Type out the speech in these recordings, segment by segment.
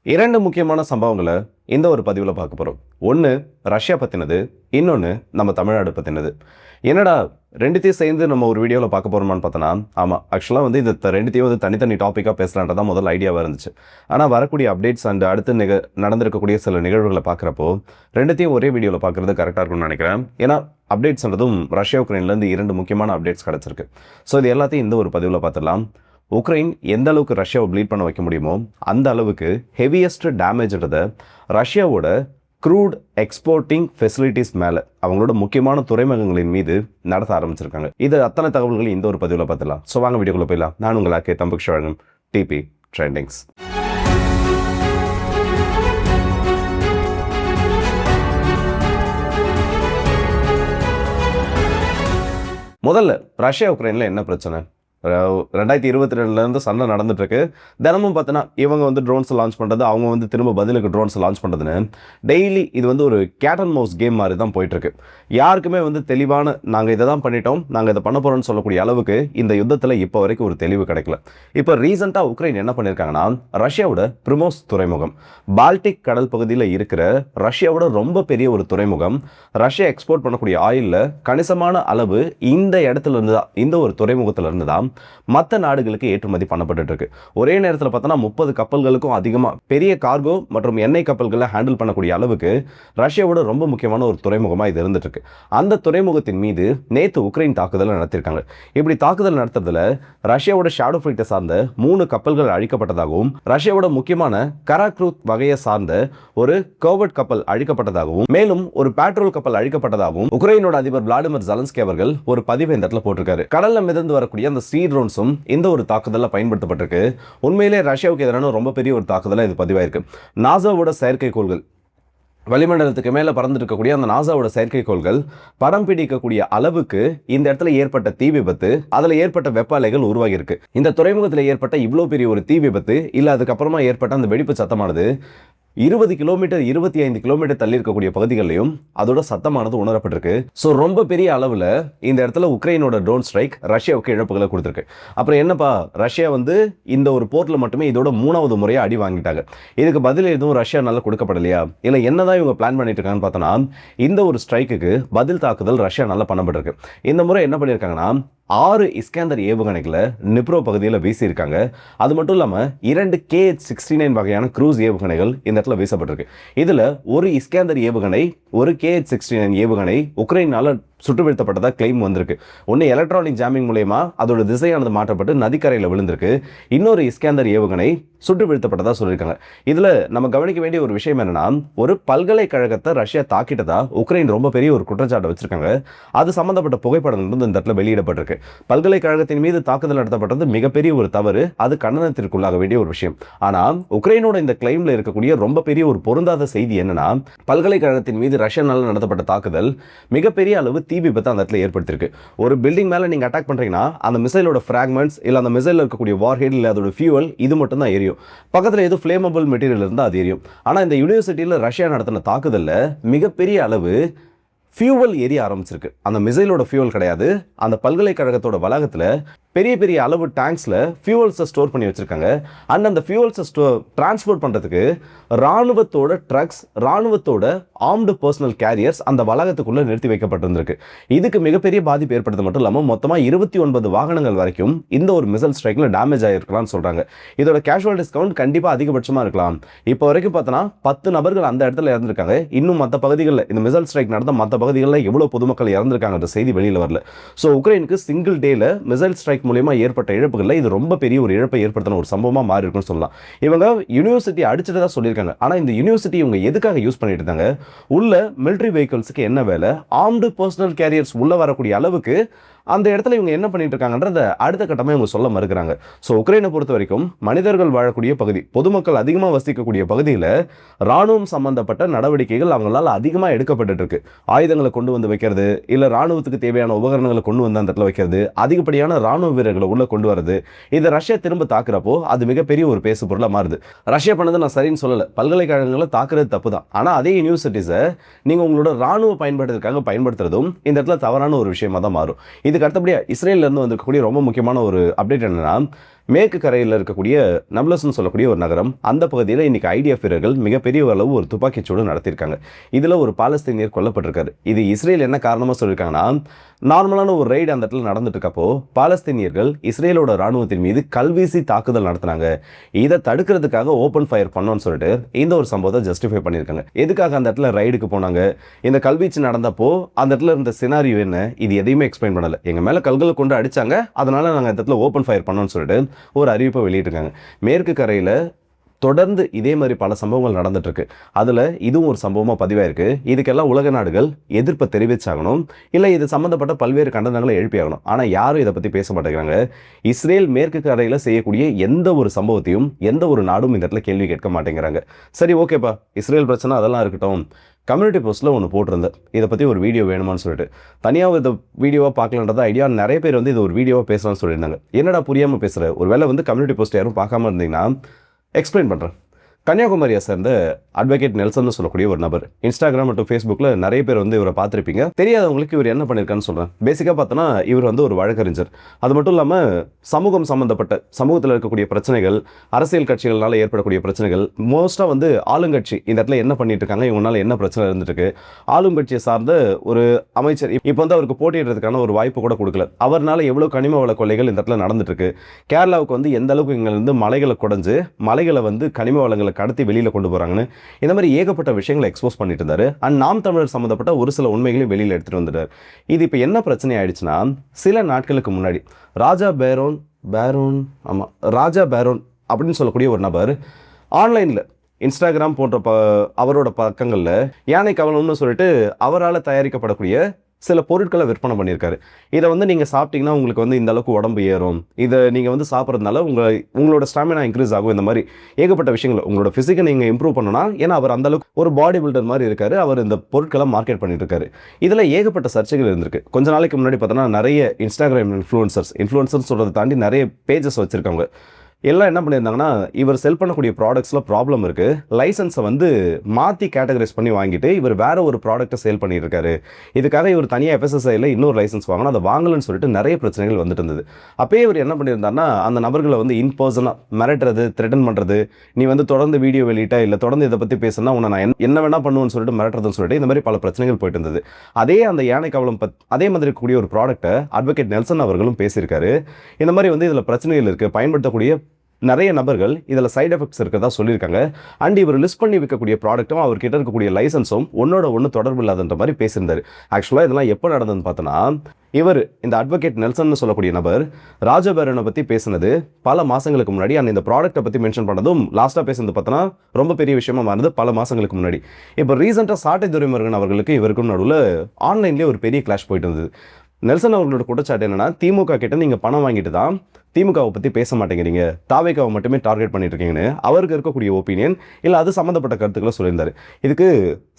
இரண்டு முக்கியமான சம்பவங்களை இந்த ஒரு பதிவில் பார்க்க போகிறோம். ஒன்று ரஷ்யா பற்றினது, இன்னொன்று நம்ம தமிழ்நாடு பற்றினது. என்னடா ரெண்டுத்தையும் சேர்ந்து நம்ம ஒரு வீடியோவில் பார்க்க போகிறோமான்னு பார்த்தோன்னா, ஆமாம், ஆக்சுவலாக வந்து இந்த ரெண்டுத்தையும் வந்து தனித்தனி டாப்பிக்காக பேசலான்றதான் முதல் ஐடியாவாக இருந்துச்சு. ஆனால் வரக்கூடிய அப்டேட்ஸ் அண்ட் அடுத்து நடந்திருக்கக்கூடிய சில நிகழ்வுகளை பார்க்குறப்போ ரெண்டுத்தையும் ஒரே வீடியோவில் பார்க்குறது கரெக்டாக இருக்கும்னு நினைக்கிறேன். ஏன்னா அப்டேட்ஸ்ன்றதும் ரஷ்யா உக்ரைன்லேருந்து இரண்டு முக்கியமான அப்டேட்ஸ் கிடச்சிருக்கு. ஸோ இது எல்லாத்தையும் இந்த ஒரு பதிவில் பார்த்துடலாம். உக்ரைன் எந்த அளவுக்கு ரஷ்யாவை ப்ளீட் பண்ண வைக்க முடியுமோ அந்த அளவுக்கு ஹெவியஸ்ட் டேமேஜ்ன்றதை ரஷ்யாவோட க்ரூட் எக்ஸ்போர்ட்டிங் ஃபெசிலிட்டிஸ் மேலே, அவங்களோட முக்கியமான துறைமுகங்களின் மீது நடத்த ஆரம்பிச்சிருக்காங்க. இது அத்தனை தகவல்கள் இந்த ஒரு பதிவில் பார்த்துலாம். ஸோ வாங்க வீடியோக்குள்ள போயிடலாம். நான் உங்கள் ஆக்கே தம்புக்ஷ் வழங்கும் டிபி ட்ரெண்டிங்ஸ். முதல்ல ரஷ்யா உக்ரைனில் என்ன பிரச்சனை? 2022 சண்டை நடந்துட்டு இருக்கு. தினமும் பார்த்தீங்கன்னா இவங்க வந்து ட்ரோன்ஸ் லான்ச் பண்ணுறது, அவங்க வந்து திரும்ப பதிலுக்கு ட்ரோன்ஸ் லான்ச் பண்ணுறதுன்னு டெய்லி இது வந்து ஒரு கேட் அண்ட் மவுஸ் கேம் மாதிரி தான் போயிட்டுருக்கு. யாருக்குமே வந்து தெளிவான நாங்கள் இதை தான் பண்ணிட்டோம், நாங்கள் இதை பண்ண போகிறோம்னு சொல்லக்கூடிய அளவுக்கு இந்த யுத்தத்தில் இப்போ வரைக்கும் ஒரு தெளிவு கிடைக்கல. இப்போ ரீசெண்டாக உக்ரைன் என்ன பண்ணியிருக்காங்கன்னா, ரஷ்யாவோட பிரிமோஸ் துறைமுகம், பால்டிக் கடல் பகுதியில் இருக்கிற ரஷ்யாவோட ரொம்ப பெரிய ஒரு துறைமுகம், ரஷ்யா எக்ஸ்போர்ட் பண்ணக்கூடிய ஆயிலில் கணிசமான அளவு இந்த இடத்துல இருந்து தான், இந்த ஒரு துறைமுகத்தில் இருந்து தான் மற்ற நாடுகளுக்கு ஏற்றுமதி பண்ணப்பட்டு இருக்கு. ஒரே நேரத்தில் பார்த்தோன்னா 30 கப்பல்களுக்கும் அதிகமாக பெரிய கார்கோ மற்றும் எண்ணெய் கப்பல்களை ஹேண்டில் பண்ணக்கூடிய அளவுக்கு ரஷ்யாவோட ரொம்ப முக்கியமான ஒரு துறைமுகமாக இது இருந்துட்டு இருக்கு. அந்த துறைமுகத்தின் மீது நேற்று உக்ரைன் தாக்குதல் நடத்திருக்காங்க. இப்படி தாக்குதல் நடத்துறதுல ரஷ்யாவோட ஷேடோ ஃபைட்டை சார்ந்த 3 கப்பல்கள் அழிக்கப்பட்டதாகவும், ரஷ்யாவோட முக்கியமான கராக்ரூத் வகையை சார்ந்த ஒரு கோவர்ட் கப்பல் அழிக்கப்பட்டதாகவும், மேலும் ஒரு பேட்ரோல் கப்பல் அழிக்கப்பட்டதாகவும் உக்ரைனோட அதிபர் விளாடிமிர் ஜெலன்ஸ்கி அவர்கள் ஒரு பதிவை இந்த இடத்துல போட்டிருக்காரு. கடல்ல மிதந்து வரக்கூடிய அந்த ட்ரோன்ஸும் இந்த ஒரு தாக்குதலில் பயன்படுத்தப்பட்டிருக்கு. உண்மையிலே ரஷ்யாவுக்கு எதிரான ரொம்ப பெரிய ஒரு தாக்குதலாக இது பதிவாயிருக்கு. நாசாவோட செயற்கைக்கோள்கள், வளிமண்டலத்துக்கு மேலே பறந்துட்டு இருக்கக்கூடிய அந்த நாசாவோட செயற்கைக்கோள்கள் படம் பிடிக்கக்கூடிய அளவுக்கு இந்த இடத்துல ஏற்பட்ட தீ விபத்து, அதில் ஏற்பட்ட வெப்ப அலைகள் உருவாகி இருக்கு. இந்த துறைமுகத்தில் ஏற்பட்ட இவ்வளோ பெரிய ஒரு தீ விபத்து இல்லை, அதுக்கப்புறமா ஏற்பட்ட அந்த வெடிப்பு சத்தமானது 20 கிலோமீட்டர் 25 கிலோமீட்டர் தள்ளி இருக்கக்கூடிய பகுதிகளிலும் அதோட சத்தமானது உணரப்பட்டிருக்கு. ஸோ ரொம்ப பெரிய அளவில் இந்த இடத்துல உக்ரைனோட ட்ரோன் ஸ்ட்ரைக் ரஷ்யாவுக்கு இழப்புகளை கொடுத்துருக்கு. அப்புறம் என்னப்பா, ரஷ்யா வந்து இந்த ஒரு போர்ட்டில் மட்டுமே இதோட 3வது முறையாக அடி வாங்கிட்டாங்க. இதுக்கு பதில் எதுவும் ரஷ்யா நல்லா கொடுக்கப்படலையா, இல்லை என்னதான் இவங்க பிளான் பண்ணிட்டு இருக்காங்கன்னு பார்த்தோன்னா, இந்த ஒரு ஸ்ட்ரைக்குக்கு பதில் தாக்குதல் ரஷ்யா நல்லா பண்ணப்பட்டிருக்கு. இந்த முறை என்ன பண்ணியிருக்காங்கன்னா, 6 இஸ்கேந்தர் ஏவுகணைகளை நிப்ரோ பகுதியில் வீசியிருக்காங்க. அது மட்டும் இல்லாமல் 2 KH-69 வகையான க்ரூஸ் ஏவுகணைகள் இந்த இடத்துல வீசப்பட்டிருக்கு. இதில் ஒரு இஸ்கேந்தர் ஏவுகணை, ஒரு KH-69 ஏவுகணை உக்ரைனால் சுட்டு வீழ்த்தப்பட்டதாக கிளைம் வந்திருக்கு. ஒன்று எலக்ட்ரானிக் ஜாமிங் மூலயமா அதோட திசையானது மாற்றப்பட்டு நதிக்கரையில் விழுந்திருக்கு. இன்னொரு இஸ்கேந்தர் ஏவுகணை சுட்டு வீழ்த்தப்பட்டதாக சொல்லியிருக்காங்க. இதில் நம்ம கவனிக்க வேண்டிய ஒரு விஷயம் என்னன்னா, ஒரு பல்கலைக்கழகத்தை ரஷ்யா தாக்கிட்டதா உக்ரைன் ரொம்ப பெரிய ஒரு குற்றச்சாட்டை வச்சிருக்காங்க. அது சம்பந்தப்பட்ட புகைப்படங்கள் வந்து இந்த இடத்துல வெளியிடப்பட்டிருக்கு. பல்கலைக்கழகத்தின் மீது தாக்குதல் நடத்தப்பட்டது மிகப்பெரிய ஒரு தவறு, அது கண்டனத்திற்குள்ளாக வேண்டிய ஒரு விஷயம். ஆனால் உக்ரைனோட இந்த கிளைம்ல இருக்கக்கூடிய ரொம்ப பெரிய ஒரு பொருந்தாத செய்தி என்னன்னா, பல்கலைக்கழகத்தின் மீது ரஷ்யானால நடத்தப்பட்ட தாக்குதல் மிகப்பெரிய அளவு தீ விபத்து அந்த இடத்துல ஏற்படுத்திருக்கு. ஒரு பில்டிங் மேல நீங்க அட்டாக் பண்றீங்கன்னா, அந்த மிசைலோட ஃபிராக்மெண்ட்ஸ் இல்ல அந்த மிசைல்ல இருக்கக்கூடிய வார்ஹெட் இல்ல அதோட ஃபியூவல் இது மட்டும் தான் எரியும். பக்கத்துல ஏதோ ஃப்ளேமபிள் மெட்டீரியல் இருந்தா அது எரியும். ஆனா இந்த யூனிவர்சிட்டியில ரஷ்யா நடத்தின தாக்குதல்ல மிகப்பெரிய அளவு ஃபியூவல் எரிய ஆரம்பிச்சிருக்கு. அந்த மிசைலோட ஃபியூவல் கிடையாது, அந்த பல்கலைக்கழகத்தோட வளாகத்தில் பெரிய பெரிய அளவு டேங்க்ஸில் ஃபியூவல்ஸை ஸ்டோர் பண்ணி வச்சுருக்காங்க. அண்ட் அந்த ஃபியூவல்ஸை டிரான்ஸ்போர்ட் பண்ணுறதுக்கு ராணுவத்தோட ட்ரக்ஸ், ராணுவத்தோட ஆர்ம்டு பர்சனல் கேரியர்ஸ் அந்த வளாகத்துக்குள்ளே நிறுத்தி வைக்கப்பட்டிருந்திருக்கு. இதுக்கு மிகப்பெரிய பாதிப்பு ஏற்படுறது மட்டும் இல்லாமல் மொத்தமாக 29 வாகனங்கள் வரைக்கும் இந்த ஒரு மிசைல் ஸ்ட்ரைக்கில் டேமேஜ் ஆகிருக்கலாம்னு சொல்கிறாங்க. இதோட கேஷுவல் டிஸ்கவுண்ட் கண்டிப்பாக அதிகபட்சமாக இருக்கலாம். இப்போ வரைக்கும் பார்த்தோன்னா 10 நபர்கள் அந்த இடத்துல இறந்துருக்காங்க. இன்னும் மற்ற பகுதிகளில் இந்த மிசைல் ஸ்ட்ரைக் நடந்த மற்ற பகுதிகளில் எவ்வளோ பொதுமக்கள் இறந்துருக்காங்கன்ற செய்தி வெளியில் வரல. ஸோ உக்ரைனுக்கு சிங்கிள் டேல மிசைல் ஸ்ட்ரைக் மூலமா ஏற்பட்ட இழப்புகள்ல இது ரொம்ப பெரிய ஒரு இழப்பை ஏற்படுத்தின ஒரு சம்பவமா மாறி இருக்குன்னு சொல்லலாம். இவங்க யூனிவர்சிட்டி அடிச்சுட்டு தான் சொல்லியிருக்காங்க. ஆனா இந்த யூனிவர்சிட்டி இவங்க எதுக்காக யூஸ் பண்ணிட்டு இருந்தாங்க, உள்ள மிலிட்டரி வெஹிக்கிள்ஸ்க்கு என்ன வேலை, ஆர்ம்டு பர்சனல் கேரியர்ஸ் உள்ள வரக்கூடிய அளவுக்கு அந்த இடத்துல இவங்க என்ன பண்ணிட்டு இருக்காங்கன்றத அடுத்த கட்டமாக இவங்க சொல்ல மறுக்கிறாங்க. ஸோ உக்ரைனை பொறுத்த வரைக்கும் மனிதர்கள் வாழக்கூடிய பகுதி, பொதுமக்கள் அதிகமாக வசிக்கக்கூடிய பகுதியில் ராணுவம் சம்பந்தப்பட்ட நடவடிக்கைகள் அவங்களால அதிகமாக எடுக்கப்பட்டு இருக்கு. ஆயுதங்களை கொண்டு வந்து வைக்கிறது, இல்லை ராணுவத்துக்கு தேவையான உபகரணங்களை கொண்டு வந்து அந்த இடத்துல வைக்கிறது, அதிகப்படியான ராணுவ வீரர்களை உள்ள கொண்டு வரது. இதை ரஷ்யா திரும்ப தாக்குறப்போ அது மிகப்பெரிய ஒரு பேசு பொருளாக மாறுது. ரஷ்யா பண்ணது நான் சரின்னு சொல்லலை, பல்கலைக்கழகங்களை தாக்குறது தப்பு தான். ஆனால் அதே யூனிவர்சிட்டிஸை நீங்கள் உங்களோட ராணுவ பயன்பாட்டுக்காக பயன்படுத்துறதும் இந்த இடத்துல தவறான ஒரு விஷயமா தான் மாறும். இதுக்கு அடுத்தபடியாக இஸ்ரேலில் இருந்து வந்துக்கூடிய ரொம்ப முக்கியமான ஒரு அப்டேட் என்னன்னா, மேற்கு கரையில் இருக்கக்கூடிய நப்லஸ்ன்னு சொல்லக்கூடிய ஒரு நகரம், அந்த பகுதியில் இன்னைக்கு ஐடிஎஃப் வீரர்கள் மிகப்பெரிய அளவு ஒரு துப்பாக்கிச்சூடு நடத்தியிருக்காங்க. இதில் ஒரு பாலஸ்தீனியர் கொல்லப்பட்டிருக்காரு. இது இஸ்ரேல் என்ன காரணமாக சொல்லியிருக்காங்கன்னா, நார்மலான ஒரு ரைடு அந்த இடத்துல நடந்துட்டு இருக்கப்போ பாலஸ்தீனியர்கள் இஸ்ரேலோட ராணுவத்தின் மீது கல்வீசி தாக்குதல் நடத்தினாங்க. இதை தடுக்கிறதுக்காக ஓப்பன் ஃபயர் பண்ணோன்னு சொல்லிட்டு இந்த ஒரு சம்பவத்தை ஜஸ்டிஃபை பண்ணியிருக்காங்க. எதுக்காக அந்த இடத்துல ரைடுக்கு போனாங்க, இந்த கல்வீச்சு நடந்தப்போ அந்த இடத்துல இருந்த சினாரியோ என்ன, இது எதையுமே எக்ஸ்பிளைன் பண்ணல. எங்க மேல கல்களை கொண்டு அடிச்சாங்க, அதனால நாங்கள் இந்த இடத்துல ஓப்பன் ஃபயர் பண்ணோம்னு சொல்லிட்டு ஒரு அறிவிப்பை வெளியிட்டிருக்காங்க. மேற்கு கரையில் தொடர்ந்து இதே மாதிரி பல சம்பவங்கள் நடந்துட்டு இருக்கு. அதில் இதுவும் ஒரு சம்பவமாக பதிவாயிருக்கு. இதுக்கெல்லாம் உலக நாடுகள் எதிர்ப்பை தெரிவிச்சாகணும், இல்லை இது சம்மந்தப்பட்ட பல்வேறு கண்டனங்களை எழுப்பியாகணும். ஆனால் யாரும் இதை பற்றி பேச மாட்டேங்கிறாங்க. இஸ்ரேல் மேற்கு கரையில் செய்யக்கூடிய எந்த ஒரு சம்பவத்தையும் எந்த ஒரு நாடும் இந்த இடத்துல கேள்வி கேட்க மாட்டேங்கிறாங்க. சரி, ஓகேப்பா, இஸ்ரேல் பிரச்சனை அதெல்லாம் இருக்கட்டும். கம்யூனிட்டி போஸ்ட்டில் ஒன்று போட்டிருந்தேன், இதை பற்றி ஒரு வீடியோ வேணுமான்னு சொல்லிட்டு. தனியாக இந்த வீடியோவாக பார்க்கலான்றத ஐடியா நிறைய பேர் வந்து இது ஒரு வீடியோவாக பேசலாம்னு சொல்லியிருந்தாங்க. என்னடா புரியாமல் பேசுகிற, ஒரு வேளை வந்து கம்யூனிட்டி போஸ்ட் யாரும் பார்க்காம இருந்தீங்கன்னா எக்ஸ்பிளைன் பண்ணுறேன். கன்னியாகுமரியை சேர்ந்த அட்வொகேட் நெல்சன் சொல்லக்கூடிய ஒரு நபர், இன்ஸ்டாகிராம் மற்றும் ஃபேஸ்புக்கில் நிறைய பேர் வந்து இவரை பார்த்துருப்பீங்க. தெரியாதவங்களுக்கு இவர் என்ன பண்ணியிருக்கான்னு சொல்கிறேன். பேசிக்காக பார்த்தோன்னா இவர் வந்து ஒரு வழக்கறிஞர். அது மட்டும் இல்லாமல் சமூகம் சம்மந்தப்பட்ட சமூகத்தில் இருக்கக்கூடிய பிரச்சனைகள், அரசியல் கட்சிகளால் ஏற்படக்கூடிய பிரச்சனைகள், மோஸ்ட்டாக வந்து ஆளுங்கட்சி இந்த இடத்துல என்ன பண்ணிட்டு இருக்காங்க, இவங்களால என்ன பிரச்சனை இருந்துட்டு இருக்கு, ஆளுங்கட்சியை சார்ந்த ஒரு அமைச்சர் இப்போ வந்து அவருக்கு போட்டியிடுறதுக்கான ஒரு வாய்ப்பு கூட கொடுக்கல. அவர்னால எவ்வளோ கனிம வள கொள்ளைகள் இந்த இடத்துல நடந்துட்டு இருக்கு. கேரளாவுக்கு வந்து எந்த அளவுக்கு இங்கே வந்து மலைகளை குடைஞ்சு மலைகளை வந்து கனிம வளங்களை கடத்தி வெளியில் கொண்டு போகிறாங்கன்னு இந்த மாதிரி ஏகப்பட்ட விஷயங்களை எக்ஸ்போஸ் பண்ணிட்டு இருந்தாரு. அண்ட் நாம் தமிழர் சம்மந்தப்பட்ட ஒரு சில உண்மைகளையும் வெளியில் எடுத்துகிட்டு வந்துட்டார். இது இப்போ என்ன பிரச்சனை ஆயிடுச்சுன்னா, சில நாட்களுக்கு முன்னாடி ராஜா பேரோன் அப்படின்னு சொல்லக்கூடிய ஒரு நபர் ஆன்லைனில் இன்ஸ்டாகிராம் போன்ற அவரோட பக்கங்களில் யானை கவனம்னு சொல்லிட்டு அவரால் தயாரிக்கப்படக்கூடிய சில பொருட்களை விற்பனை பண்ணியிருக்காரு. இதை வந்து நீங்கள் சாப்பிட்டீங்கன்னா உங்களுக்கு வந்து இந்த அளவுக்கு உடம்பு ஏறும், இதை நீங்கள் வந்து சாப்பிட்றதுனால உங்களோட ஸ்டாமினா இன்க்ரீஸ் ஆகும், இந்த மாதிரி ஏகப்பட்ட விஷயங்கள் உங்களோட ஃபிசிக்கை நீங்கள் இம்ப்ரூவ் பண்ணணும். ஏன்னா அவர் அந்த அளவுக்கு ஒரு பாடி பில்டர் மாதிரி இருக்காரு. அவர் இந்த பொருட்களை மார்க்கெட் பண்ணிட்டு இருக்காரு. இதில் ஏகப்பட்ட சர்ச்சைகள் இருந்திருக்கு. கொஞ்ச நாளைக்கு முன்னாடி பார்த்தோன்னா நிறைய இன்ஸ்டாகிராம் இன்ஃப்ளூயன்சர்ஸ் சொல்கிறத தாண்டி நிறைய பேஜஸ் வச்சுருக்காங்க. எல்லாம் என்ன பண்ணியிருந்தாங்கன்னா, இவர் செல் பண்ணக்கூடிய ப்ராடக்ட்ஸில் ப்ராப்ளம் இருக்குது, லைசன்ஸை வந்து மாற்றி கேட்டகரைஸ் பண்ணி வாங்கிட்டு இவர் வேறு ஒரு ப்ராடக்ட்டை சேல் பண்ணிட்டு இருக்காரு. இதுக்காக இவர் தனியாக FSSAIயில் இன்னொரு லைசன்ஸ் வாங்கணும், அதை வாங்கலன்னு சொல்லிட்டு நிறைய பிரச்சனைகள் வந்துட்டு இருந்தது. அப்போயே இவர் என்ன பண்ணியிருந்தாருன்னா, அந்த நபர்களை வந்து இன்பர்சனாக மிரட்டுறது, த்ரெட்டன் பண்ணுறது, நீ வந்து தொடர்ந்து வீடியோ வெளியிட்டா இல்லை தொடர்ந்து இதை பற்றி பேசுனா உன்னை நான் என்ன வேணால் பண்ணுவேன்னு சொல்லிட்டு மிரட்டுறதுன்னு சொல்லிட்டு இந்த மாதிரி பல பிரச்சனைகள் போயிட்டு இருந்தது. அதே அந்த யானை கவலம் அதே மாதிரி இருக்கக்கூடிய ஒரு ப்ராடக்ட்டை அட்வொகேட் நெல்சன் அவர்களும் பேசியிருக்காரு. இந்த மாதிரி வந்து இதில் பிரச்சனைகள் இருக்குது, பயன்படுத்தக்கூடிய நிறைய நபர்கள் இதில் சைட் எஃபெக்ட்ஸ் இருக்கிறதா சொல்லியிருக்காங்க. அண்ட் இவர் லிஸ்ட் பண்ணி விற்கக்கூடிய ப்ராடக்ட்டும் அவர்கிட்ட இருக்கக்கூடிய லைசன்ஸும் ஒன்று தொடர்பு இல்லாதன்ற மாதிரி பேசியிருந்தார். ஆக்சுவலாக இதெல்லாம் எப்போ நடந்ததுன்னு பார்த்தோன்னா, இவர் இந்த அட்வொகேட் நெல்சன் சொல்லக்கூடிய நபர் ராஜபேரனை பற்றி பேசினது பல மாதங்களுக்கு முன்னாடி. அண்ட் இந்த ப்ராடக்ட்டை பற்றி மென்ஷன் பண்ணதும் லாஸ்ட்டாக பேசுனது பார்த்தோன்னா ரொம்ப பெரிய விஷயமா மாறினது பல மாதங்களுக்கு முன்னாடி. இப்போ ரீசெண்டாக சாட்டை துரைமுருகன் அவர்களுக்கு இவருக்கும் நடுவில் ஆன்லைன்லேயே ஒரு பெரிய கிளாஷ் போயிட்டு இருந்தது. நெல்சன் அவர்களோட குற்றச்சாட்டு என்னன்னா, திமுக கிட்ட நீங்கள் பணம் வாங்கிட்டு தான் திமுகவை பற்றி பேச மாட்டேங்கிறீங்க, தாவேக்காவை மட்டுமே டார்கெட் பண்ணிட்டு இருக்கீங்கன்னு அவருக்கு இருக்கக்கூடிய ஒப்பீனியன் இல்லை அது சம்மந்தப்பட்ட கருத்துக்களை சொல்லியிருந்தார். இதுக்கு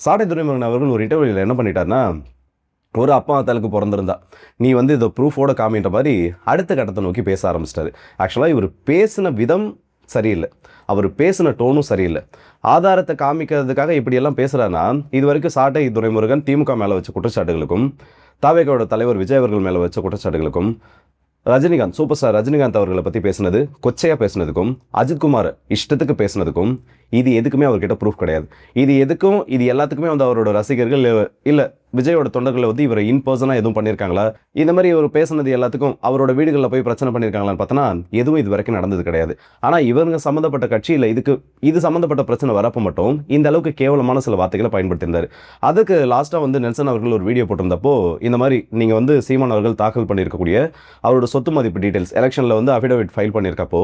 சாட்டை துரைமுருகன் அவர்கள் ஒரு இன்டர்வியூவில் என்ன பண்ணிட்டாருன்னா, ஒரு அப்பா அத்தாளுக்கு பிறந்திருந்தா நீ வந்து இதை ப்ரூஃபோட காமின்ற மாதிரி அடுத்த கட்டத்தை நோக்கி பேச ஆரம்பிச்சிட்டாரு. ஆக்சுவலாக இவர் பேசின விதம் சரியில்லை, அவர் பேசின டோனும் சரியில்லை. ஆதாரத்தை காமிக்கிறதுக்காக இப்படியெல்லாம் பேசுகிறாருன்னா, இது வரைக்கும் சாட்டை துரைமுருகன் திமுக மேலே வச்ச குற்றச்சாட்டுகளுக்கும் தாவேக்காவோட தலைவர் விஜய் அவர்கள் மேலே வச்ச குற்றச்சாட்டுகளுக்கும் ரஜினிகாந்த் சூப்பர் ஸ்டார் ரஜினிகாந்த் அவர்களை பற்றி பேசினது கொச்சையாக பேசினதுக்கும் அஜித்குமார் இஷ்டத்துக்கு பேசினதுக்கும் இது எதுக்குமே அவர்கிட்ட ப்ரூஃப் கிடையாது. இது எல்லாத்துக்குமே வந்து அவரோட ரசிகர்கள் இல்லை விஜயோட தொண்டர்களை வந்து இவரை இன்பர்சனாக எதுவும் பண்ணியிருக்காங்களா, இந்த மாதிரி இவர் பேசினது எல்லாத்துக்கும் அவரோட வீடுகளில் போய் பிரச்சனை பண்ணியிருக்காங்களான்னு பார்த்தோன்னா எதுவும் இது வரைக்கும் நடந்தது கிடையாது. ஆனால் இவங்க சம்மந்தப்பட்ட கட்சியில் இது சம்மந்தப்பட்ட பிரச்சனை வரப்போ மட்டும் இந்த அளவுக்கு கேவலமான சில வார்த்தைகளை பயன்படுத்தியிருந்தார். அதுக்கு லாஸ்ட்டாக வந்து நெல்சன் அவர்கள் ஒரு வீடியோ போட்டிருந்தப்போ இந்த மாதிரி நீங்கள் வந்து சீமான் அவர்கள் தாக்கல் பண்ணியிருக்கக்கூடிய அவரோட சொத்து மதிப்பு டீட்டெயில்ஸ் எலெக்ஷனில் வந்து அஃபிடவிட் ஃபைல் பண்ணியிருக்கப்போ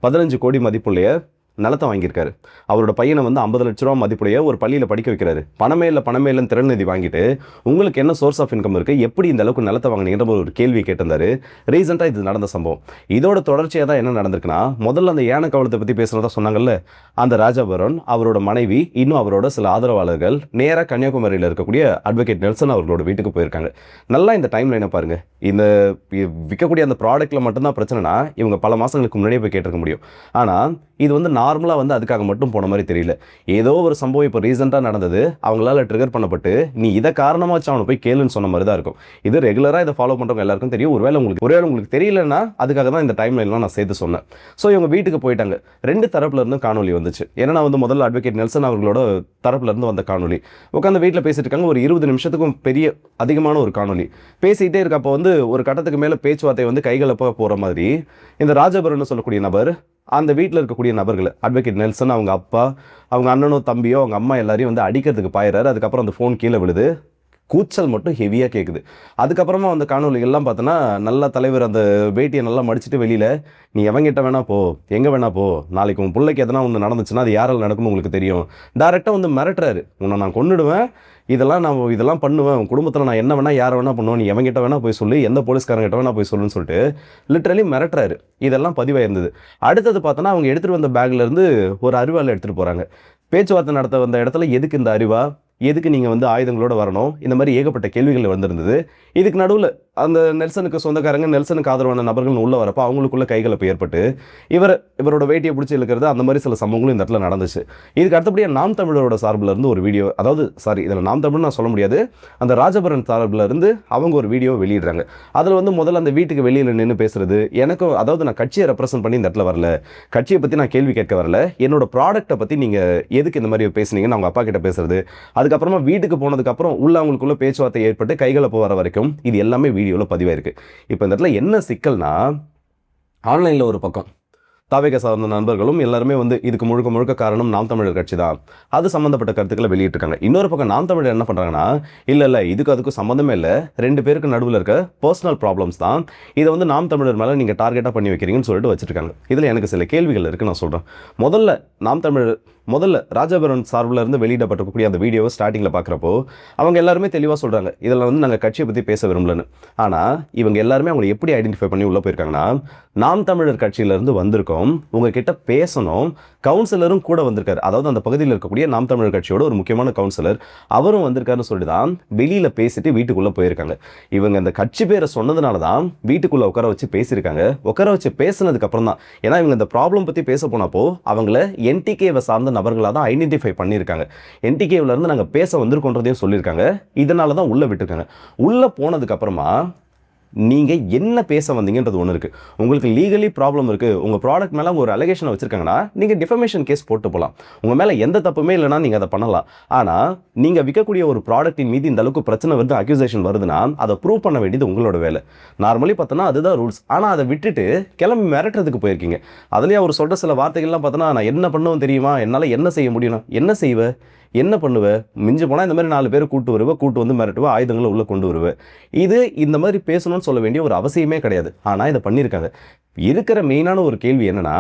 15 கோடி மதிப்புள்ளைய நிலத்தை வாங்கியிருக்காரு. அவரோட பையனை வந்து 50 லட்ச ரூபா மதிப்புடைய ஒரு பள்ளியில் படிக்க வைக்கிறாரு. பணமே இல்லைன்னு திறன் நிதி வாங்கிட்டு உங்களுக்கு என்ன சோர்ஸ் ஆஃப் இன்கம் இருக்குது, எப்படி இந்த அளவுக்கு நிலத்தை வாங்கினீங்கிற ஒரு கேள்வி கேட்டிருந்தாரு. ரீசெண்டாக இது நடந்த சம்பவம். இதோட தொடர்ச்சியாக தான் என்ன நடந்திருக்குன்னா, முதல்ல அந்த யானை கவலத்தை பற்றி பேசுகிறதா சொன்னாங்கல்ல, அந்த ராஜாபுரன் அவரோட மனைவி இன்னும் அவரோட சில ஆதரவாளர்கள் நேராக கன்னியாகுமரியில் இருக்கக்கூடிய அட்வொகேட் நெல்சன் அவர்களோட வீட்டுக்கு போயிருக்காங்க. நல்லா இந்த டைம் லைனை பாருங்கள். இந்த விற்கக்கூடிய அந்த ப்ராடக்ட்டில் மட்டும்தான் பிரச்சனைனா இவங்க பல மாதங்களுக்கு முன்னாடியே போய் கேட்டிருக்க முடியும். ஆனால் இது வந்து நார்மலாக வந்து அதுக்காக மட்டும் போன மாதிரி தெரியல. ஏதோ ஒரு சம்பவம் இப்போ ரீசெண்டாக நடந்தது, அவங்களால ட்ரிகர் பண்ணப்பட்டு நீ இதை காரணமாக வச்சு அவனை போய் கேளுன்னு சொன்ன மாதிரி தான் இருக்கும். இது ரெகுலராக இதை ஃபாலோ பண்ணுறவங்க எல்லாருக்கும் தெரியும். ஒருவேளை உங்களுக்கு தெரியலன்னா அதுக்காக தான் இந்த டைம் லைன்லாம் நான் சேர்த்து சொன்னேன். ஸோ இவங்க வீட்டுக்கு போயிட்டாங்க. 2 தரப்புல இருந்து காணொலி வந்துச்சு. ஏன்னா வந்து முதல்ல அட்வொகேட் நெல்சன் அவர்களோட தரப்புல இருந்து வந்த காணொலி, உட்காந்து வீட்டில் பேசிட்டு இருக்காங்க. ஒரு 20 நிமிஷத்துக்கும் அதிகமான ஒரு காணொலி பேசிக்கிட்டே இருக்கப்போ வந்து ஒரு கட்டத்துக்கு மேலே பேச்சுவார்த்தை வந்து கைகலப்பாக போகிற மாதிரி இந்த ராஜபரன் சொல்லக்கூடிய நபர் அந்த வீட்டில் இருக்கக்கூடிய நபர்கள், அட்வொகேட் நெல்சன், அவங்க அப்பா, அவங்க அண்ணனோ தம்பியோ அவங்க அம்மா எல்லாரையும் வந்து அடிக்கிறதுக்கு பாயிறாரு. அதுக்கப்புறம் அந்த ஃபோன் கீழே விழுது, கூச்சல் மட்டும் ஹெவியாக கேட்குது. அதுக்கப்புறமா அந்த காணொலிகள்லாம் பார்த்தோன்னா நல்ல தலைவர் அந்த வேட்டியை நல்லா மடிச்சுட்டு வெளியில், நீ எவங்கிட்ட வேணா போ, எங்கே வேணா போ, நாளைக்கு உன் பிள்ளைக்கு எதனா ஒன்று நடந்துச்சுன்னா அது யாரால் நடக்கும்னு உங்களுக்கு தெரியும். டேரெக்டாக வந்து மிரட்டுறாரு, உன்னை நான் கொன்னுடுவேன், இதெல்லாம் பண்ணுவேன், உன் குடும்பத்தில் நான் என்ன வேணா யாரை வேணா பண்ணுவேன், நீ எவங்கிட்ட வேணா போய் சொல்லு, எந்த போலீஸ்காரங்கிட்ட வேணா போய் சொல்லுன்னு சொல்லிட்டு லிட்ரலி மிரட்டுறாரு. இதெல்லாம் பதிவாயிருந்தது. அடுத்தது பார்த்தோன்னா அவங்க எடுத்துகிட்டு வந்த பேக்லேருந்து ஒரு அரிவாள் எடுத்துகிட்டு போகிறாங்க. பேச்சுவார்த்தை நடத்த வந்த இடத்துல எதுக்கு இந்த அரிவா, எதுக்கு நீங்கள் வந்து ஆயுதங்களோட வரணும், இந்த மாதிரி ஏகப்பட்ட கேள்விகள் வந்திருந்தது. இதுக்கு நடுவில் அந்த நெல்சனுக்கு சொந்தக்காரங்க, நெல்சனுக்கு ஆதரவான நபர்கள் உள்ளே வரப்போ அவங்களுக்குள்ள கைகலப்பு ஏற்பட்டு இவரோட வேட்டியை பிடிச்சி இழுக்கிறது, அந்த மாதிரி சில சம்பவங்களும் இந்த இடத்துல நடந்துச்சு. இதுக்கு அடுத்தபடியாக நாம் தமிழரோட சார்பில் இருந்து ஒரு வீடியோ, அதாவது இதில் நாம் தமிழ் நான் சொல்ல முடியாது, அந்த ராஜபரன் சார்பில் இருந்து அவங்க ஒரு வீடியோ வெளியிடுறாங்க. அதில் வந்து முதல்ல அந்த வீட்டுக்கு வெளியில் நின்று பேசுறது, எனக்கும் அதாவது நான் கட்சியை ரெப்ரசென்ட் பண்ணி இந்த இடத்துல வரல, கட்சியை பற்றி நான் கேள்வி கேட்க வரல, என்னோட ப்ராடக்ட்டை பற்றி நீங்கள் எதுக்கு இந்த மாதிரி பேசுனீங்கன்னு அவங்க அப்பா கிட்ட பேசுறது. அதுக்கப்புறமா வீட்டுக்கு போனதுக்கப்புறம் அவங்களுக்குள்ள பேச்சுவார்த்தை ஏற்பட்டு கைகலப்பு வர வரைக்கும் இது எல்லாமே வீடியோவில் பதிவாயிருக்கு. இப்போ இந்த இடத்துல என்ன சிக்கல்னா, ஆன்லைனில் ஒரு பக்கம் தாவேக சார்ந்த நண்பர்களும் எல்லாருமே வந்து இதுக்கு முழுக்க காரணம் நாம் தமிழர் கட்சி தான், அது சம்மந்தப்பட்ட கருத்துக்களை வெளியிட்டிருக்காங்க. இன்னொரு பக்கம் நாம் தமிழர் என்ன பண்ணுறாங்கன்னா, இல்லை இதுக்கு சம்மந்தமே இல்லை, 2 பேருக்கு நடுவில் இருக்க பர்சனல் ப்ராப்ளம்ஸ் தான், இதை வந்து நாம் தமிழர் மேலே நீங்கள் டார்கெட்டாக பண்ணி வைக்கிறீங்கன்னு சொல்லிட்டு வச்சுருக்காங்க. இதில் எனக்கு சில கேள்விகள் இருக்குது, நான் சொல்கிறேன். முதல்ல ராஜபரன் சார்பில் இருந்து வெளியிடப்பட்டிருக்கக்கூடிய அந்த வீடியோவை ஸ்டார்டிங்கில் பார்க்குறப்போ அவங்க எல்லாருமே தெளிவாக சொல்கிறாங்க, இதில் வந்து நாங்கள் கட்சியை பற்றி பேச விரும்பலன்னு. ஆனால் இவங்க எல்லாருமே அவங்களை எப்படி ஐடென்டிஃபை பண்ணி உள்ளே போயிருக்காங்கன்னா, நாம் தமிழர் கட்சியிலேருந்து வந்திருக்கோம், உங்ககிட்ட பேசணும், கவுன்சிலரும் கூட வந்திருக்காரு, அதாவது அந்த பகுதியில் இருக்கக்கூடிய நாம் தமிழர் கட்சியோட ஒரு முக்கியமான கவுன்சிலர் அவரும் வந்திருக்காருன்னு சொல்லிட்டு தான் வெளியில் பேசிட்டு வீட்டுக்குள்ளே போயிருக்காங்க. இவங்க அந்த கட்சி பேரை சொன்னதுனால தான் வீட்டுக்குள்ளே உட்கார வச்சு பேசியிருக்காங்க. உட்கார வச்சு பேசினதுக்கு அப்புறம் தான், ஏன்னா இவங்க இந்த ப்ராப்ளம் பற்றி பேச போனப்போ அவங்கள என்டிகேவை சார்ந்த நபர்களாக தான் ஐடென்டிஃபை பண்ணியிருக்காங்க. என்டிகேவில் இருந்து நாங்கள் பேச வந்திருக்கோன்றதையும் சொல்லியிருக்காங்க. இதனால தான் உள்ளே விட்டுருக்காங்க. உள்ளே போனதுக்கு அப்புறமா நீங்கள் என்ன பேச வந்தீங்கன்றது ஒன்று இருக்குது. உங்களுக்கு லீகலி ப்ராப்ளம் இருக்குது, உங்கள் ப்ராடக்ட் மேலே ஒரு அலிகேஷனை வச்சுருக்காங்கன்னா நீங்கள் டிஃபமேஷன் கேஸ் போட்டு போகலாம். உங்கள் மேலே எந்த தப்புமே இல்லைனா நீங்கள் அதை பண்ணலாம். ஆனால் நீங்கள் விற்கக்கூடிய ஒரு ப்ராடக்ட்டின் மீது இந்த அளவுக்கு பிரச்சனை வருது, அக்யூசேஷன் வருதுன்னா அதை ப்ரூவ் பண்ண வேண்டியது உங்களோட வேலை. நார்மலி பார்த்தோன்னா அதுதான் ரூல்ஸ். ஆனால் அதை விட்டுட்டு கிளம்பி மிரட்டுறதுக்கு போயிருக்கீங்க. அதுலேயே அவர் சொல்கிற சில வார்த்தைகள்லாம் பார்த்தோன்னா, நான் என்ன பண்ணுவேன் தெரியுமா, என்னால் என்ன செய்ய முடியும், என்ன செய்வேன், என்ன பண்ணுவேன், மிஞ்சி போனால் இந்த மாதிரி 4 பேர் கூட்டு வந்து மிரட்டுவேன், ஆயுதங்களை உள்ளே கொண்டு வருவேன். இந்த மாதிரி பேசணும்னு சொல்ல வேண்டிய ஒரு அவசியமே கிடையாது. ஆனால் இதை பண்ணியிருக்காங்க. இருக்கிற மெயினான ஒரு கேள்வி என்னென்னா,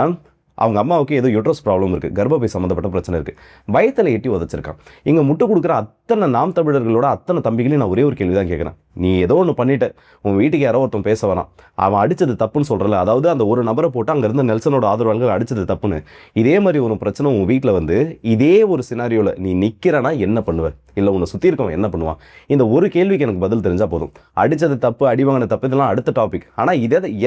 அவங்க அம்மாவுக்கு ஏதோ யூட்ரஸ் ப்ராப்ளம் இருக்குது, கர்ப்பப்பை சம்மந்தப்பட்ட பிரச்சனை இருக்குது, வயிற்றில் எட்டி உதச்சிருக்கான். இங்கே முட்டு கொடுக்குற அத்தனை நாம் தமிழர்களோட அத்தனை தம்பிகளையும் நான் ஒரே ஒரு கேள்வி தான் கேட்குறேன். நீ ஏதோ ஒன்று பண்ணிட்ட, உன் வீட்டுக்கு யாரோ ஒருத்தன் பேச வரான், அவன் அடித்தது தப்புன்னு சொல்கிறல, அதாவது அந்த ஒரு நபரை போட்டு அங்கேருந்து நெல்சனோட ஆதரவாளர்கள் அடித்தது தப்புன்னு, இதே மாதிரி ஒரு பிரச்சனை உன் வீட்டில் வந்து இதே ஒரு சினாரியோவில் நீ நிற்கிறனா என்ன பண்ணுவேன், இல்லை உன்னை சுற்றி இருக்கவன் என்ன பண்ணுவான்? இந்த ஒரு கேள்விக்கு எனக்கு பதில் தெரிஞ்சால் போதும். அடித்தது தப்பு, அடிவாங்கின தப்பு, இதெல்லாம் அடுத்த டாபிக். ஆனால்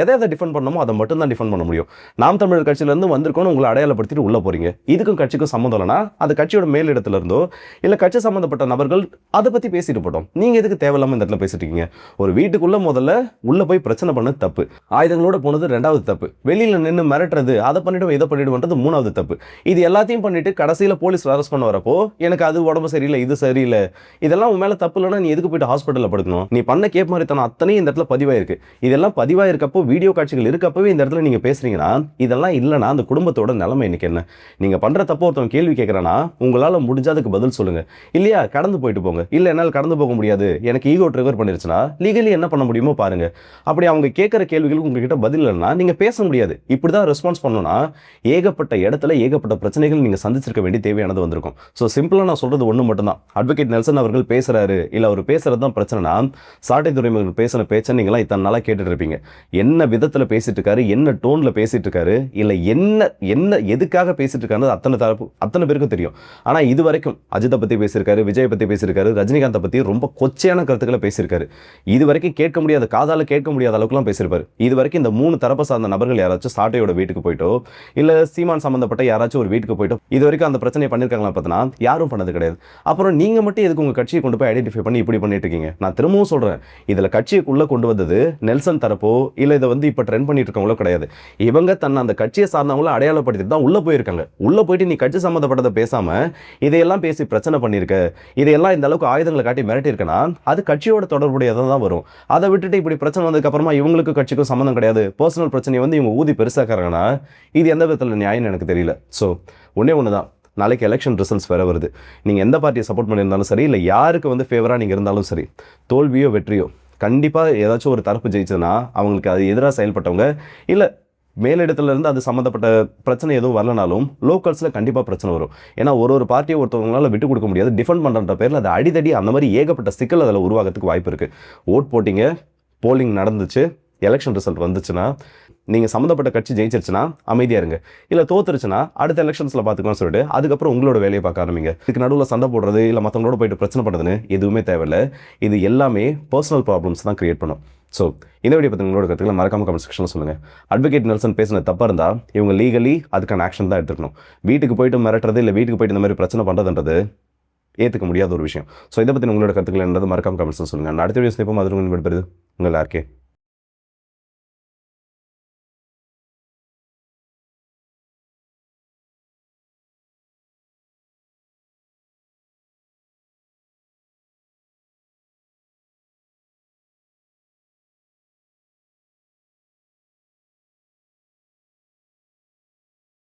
எதை டிஃபெண்ட் பண்ணணுமோ அதை மட்டும் தான் டிஃபெண்ட் பண்ண முடியும். நாம் தமிழர் கட்சியிலேருந்து வந்திருக்கோன்னு உங்களை அடையாளப்படுத்திட்டு உள்ளே போகிறீங்க. இதுக்கும் கட்சிக்கும் சம்மந்தம் இல்லைனா அது கட்சியோட மேலிடத்துல இருந்தோ இல்லை கட்சி சம்மந்தப்பட்ட நபர்கள் அதை பற்றி பேசிட்டு போட்டோம். நீங்கள் எதுக்கு தேவையில்லாமல் இந்த இடத்துல பேசிட்டு இருக்கீங்க? ஒரு வீட்டுக்குள்ளே முதல்ல உள்ளே போய் பிரச்சனை பண்ணது தப்பு, ஆயுதங்களோட போனது 2வது தப்பு, வெளியில் நின்று மிரட்டுறது, அதை பண்ணிவிடும் இதை பண்ணிவிடுன்றது 3வது தப்பு. இது எல்லாத்தையும் பண்ணிட்டு கடைசியில் போலீஸ் அரெஸ்ட் பண்ண வரப்போ எனக்கு அது உடம்பு சரியில்லை, இது சரியில்லை, இதெல்லாம் உன் மேலே தப்பு இல்லைன்னா நீ எதுக்கு போயிட்டு ஹாஸ்பிட்டலில் படுக்கணும்? நீ பண்ண கேப் மாதிரி தானே அத்தனையும் இந்த இடத்துல பதிவாயிருக்கு. இதெல்லாம் பதிவாயிருக்கப்போ வீடியோ காட்சிகள் இருக்கப்பவே இந்த இடத்துல நீங்கள் பேசுறீங்கன்னா, இதெல்லாம் இல்லைனா அந்த குடும்பத்தோட நிலைமை இன்னைக்கு என்ன? நீங்கள் பண்ணுற தப்பு ஒருத்தவங்க கேள்வி கேட்குறான்னா உங்களால் முடிஞ்சதுக்கு பதில் சொல்லுங்கள். இல்லையா கடந்து போயிட்டு போங்க. இல்லை என்னால் கடந்து போக முடியாது, எனக்கு ஈகோ ட்ரிகர் பண்ணிருச்சுன்னா லீகலி என்ன பண்ண முடியுமோ பாருங்க. அப்படி அவங்க கேட்குற கேள்விகளுக்கு உங்ககிட்ட பதில் இல்லைன்னா நீங்கள் பேச முடியாது. இப்படி தான் ரெஸ்பான்ஸ் பண்ணணும்னா ஏகப்பட்ட இடத்துல ஏகப்பட்ட பிரச்சனைகள் நீங்கள் சந்திச்சிருக்க வேண்டிய தேவையானது வந்திருக்கும். ஸோ சிம்பிளாக நான் சொல்கிறது ஒன்று மட்டும்தான், அட்வொகேட் நெல்சன் அவர்கள் பேசுறாரு, இல்லை அவர் பேசுறது தான் பிரச்சனைனா, சாட்டை துரைமுருகன் பேசின பேச்சை நீங்களாம் இத்தனை நாளாக கேட்டுட்டு இருப்பீங்க. என்ன விதத்தில் பேசிட்டு இருக்காரு, என்ன டோனில் பேசிட்டு இருக்காரு, இல்லை என்ன என்ன எதுக்காக பேசிட்டு இருக்காரு அத்தனை பேருக்கும் தெரியும். ஆனால் இது வரைக்கும் அஜித்தை பற்றி பேசியிருக்காரு, விஜய் பற்றி பேசியிருக்காரு, ரஜினிகாந்தை பற்றி ரொம்ப கொச்சையான கருத்துக்களை பேசியிருக்காரு. இது வரைக்கும் கேட்க முடியாத, காதால் கேட்க முடியாத அளவுக்குலாம் பேசியிருப்பாரு. இது வரைக்கும் இந்த 3 தரப்பை சார்ந்த நபர்கள் யாராச்சும் சாட்டையோட வீட்டுக்கு போயிட்டோ, இல்லை சீமான் சம்மந்தப்பட்ட யாராச்சும் ஒரு வீட்டுக்கு போயிட்டோ இது வரைக்கும் அந்த பிரச்சனையை பண்ணியிருக்காங்களா பார்த்தீங்கன்னா யாரும் பண்ணது கிடையாது. அப்புறம் நீங்கள் மட்டும் எதுக்கு உங்கள் கட்சியை கொண்டு போய் ஐடென்டிஃபை பண்ணி இப்படி பண்ணிட்டு இருக்கீங்க? நான் திரும்பவும் சொல்கிறேன், இதில் கட்சிக்குள்ளே கொண்டு வந்தது நெல்சன் தரப்போ இல்லை இதை வந்து இப்போ ட்ரெண்ட் பண்ணிட்டு இருக்கவங்களோ கிடையாது. இவங்க தன்னை அந்த கட்சியை சார்ந்தவங்கள அடையாளப்படுத்திட்டு தான் உள்ளே போயிருக்காங்க. உள்ளே போயிட்டு நீ கட்சி சம்மந்தப்பட்டதை பேசாமல் இதையெல்லாம் பேசி பிரச்சனை பண்ணியிருக்க, இதையெல்லாம் இந்த அளவுக்கு ஆயுதங்களை காட்டி மிரட்டியிருக்கனா அது கட்சியோட தொடர்புடையதாக தான் வரும். அதை விட்டுட்டு இப்படி பிரச்சனை வந்ததுக்கப்புறமா இவங்களுக்கு கட்சிக்கும் சம்மந்தம் கிடையாது, பர்சனல் பிரச்சனையை வந்து இவங்க ஊதி பெருசாக்குறாங்கன்னா இது எந்த விதத்தில் நியாயம்னு எனக்கு தெரியல. ஸோ ஒன்று தான், நாளைக்கு எலெக்ஷன் ரிசல்ட்ஸ் வேறு வருது. நீங்கள் எந்த பார்ட்டியை சப்போர்ட் பண்ணியிருந்தாலும் சரி, இல்லை யாருக்கு வந்து ஃபேவராக நீங்கள் இருந்தாலும் சரி, தோல்வியோ வெற்றியோ கண்டிப்பாக ஏதாச்சும் ஒரு தரப்பு ஜெயிச்சதுன்னா அவங்களுக்கு அது எதிராக செயல்பட்டவங்க, இல்லை மேலிடத்துலேருந்து அது சம்மந்தப்பட்ட பிரச்சனை எதுவும் வரலனாலும் லோக்கல்ஸில் கண்டிப்பாக பிரச்சனை வரும். ஏன்னா ஒரு பார்ட்டியை ஒருத்தவங்களால விட்டு கொடுக்க முடியாது. டிஃபெண்ட் பண்ணுற பேரில் அது அடிதடி அந்த மாதிரி ஏகப்பட்ட சிக்கல் அதில் உருவாகிறதுக்கு வாய்ப்பு இருக்குது. ஓட் போட்டிங்க, போலிங் நடந்துச்சு, எலெக்ஷன் ரிசல்ட் வந்துச்சுன்னா நீங்கள் சம்மந்தப்பட்ட கட்சி ஜெயிச்சிருச்சுன்னா அமைதியாக இருங்க, இல்லை தோத்துருச்சுன்னா அடுத்த எலெக்ஷன்ஸில் பார்த்துக்கலாம்னு சொல்லிட்டு அதுக்கப்புறம் உங்களோட வேலையை பார்க்க ஆரம்பிங்க. இதுக்கு நடுவில் சண்டை போடுறது இல்லை மற்றவங்களோட போயிட்டு பிரச்சனை பண்ணுறதுன்னு எதுவுமே தேவையில்லை. இது எல்லாமே பர்சனல் ப்ராப்ளம்ஸ் தான் கிரியேட் பண்ணும். ஸோ இந்த வீடியோ பற்றி உங்களோட கருத்துக்களை மறக்காம கமெண்ட் செக்ஷனில் சொல்லுங்கள். அட்வொகேட் நெல்சன் பேசின தப்பாக இருந்தால் இவங்க லீகலி அதுக்கான ஆக்ஷன் தான் எடுத்துக்கணும். வீட்டுக்கு போயிட்டு மிரட்டுறது இல்லை வீட்டுக்கு போயிட்டு இந்த மாதிரி பிரச்சனை பண்ணுறதுன்றது ஏற்றுக்க முடியாத ஒரு விஷயம். ஸோ இதை பற்றி உங்களோட கருத்துக்கள் என்னது மறக்காம கமெண்ட்ஸ் சொல்லுங்கள். அடுத்த வீடியோஸ் இப்போ மாதிரி விடுபடுது உங்கள் ஆர்கே.